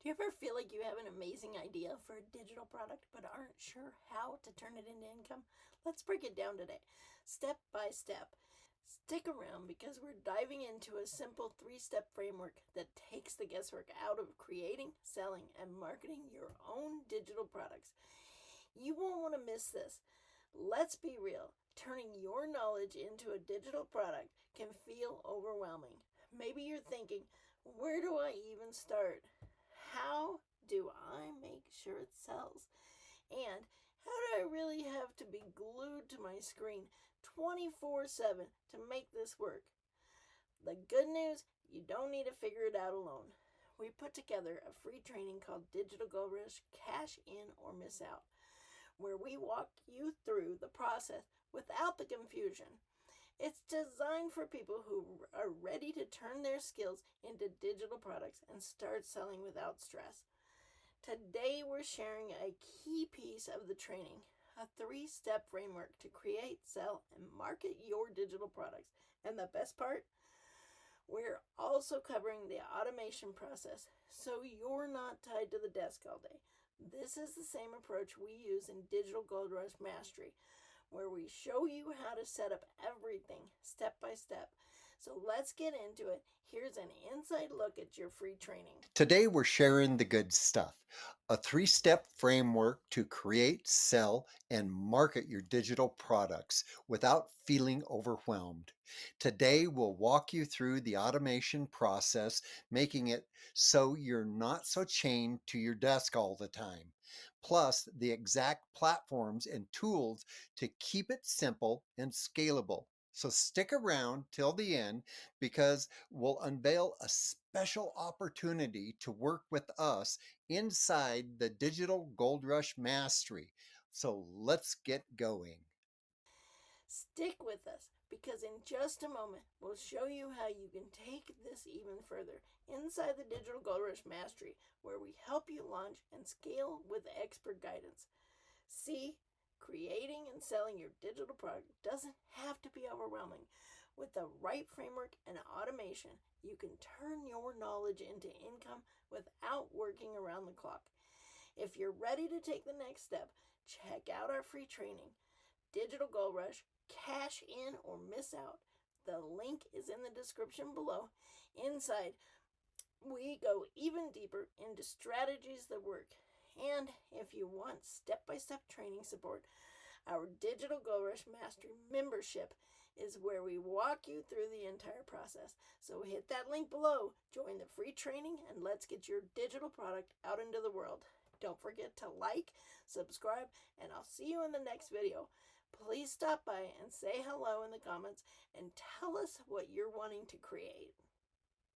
Do you ever feel like you have an amazing idea for a digital product but aren't sure how to turn it into income? Let's break it down today, step by step. Stick around because we're diving into a simple 3-step framework that takes the guesswork out of creating, selling, and marketing your own digital products. You won't want to miss this. Let's be real. Turning your knowledge into a digital product can feel overwhelming. Maybe you're thinking, where do I even start? How do I make sure it sells? And how do I really have to be glued to my screen 24/7 to make this work? The good news, you don't need to figure it out alone. We put together a free training called Digital Gold Rush Cash In or Miss Out, where we walk you through the process without the confusion. It's designed for people who are ready to turn their skills into digital products and start selling without stress. Today, we're sharing a key piece of the training, a 3-step framework to create, sell, and market your digital products. And the best part, we're also covering the automation process so you're not tied to the desk all day. This is the same approach we use in Digital Gold Rush Mastery, where we show you how to set up everything step by step. So let's get into it. Here's an inside look at your free training. Today, we're sharing the good stuff, a 3-step framework to create, sell, and market your digital products without feeling overwhelmed. Today, we'll walk you through the automation process, making it so you're not so chained to your desk all the time, plus the exact platforms and tools to keep it simple and scalable. So stick around till the end because we'll unveil a special opportunity to work with us inside the Digital Gold Rush Mastery. So let's get going. Stick with us because in just a moment we'll show you how you can take this even further inside the Digital Gold Rush Mastery, where we help you launch and scale with expert guidance. See, creating and selling your digital product doesn't have to be overwhelming. With the right framework and automation, you can turn your knowledge into income without working around the clock. If you're ready to take the next step, check out our free training, Digital Gold Rush, Cash In or Miss Out. The link is in the description below. Inside, we go even deeper into strategies that work. And if you want step-by-step training support, our Digital Gold Rush Mastery membership is where we walk you through the entire process. So hit that link below, join the free training, and let's get your digital product out into the world. Don't forget to like, subscribe, and I'll see you in the next video. Please stop by and say hello in the comments and tell us what you're wanting to create.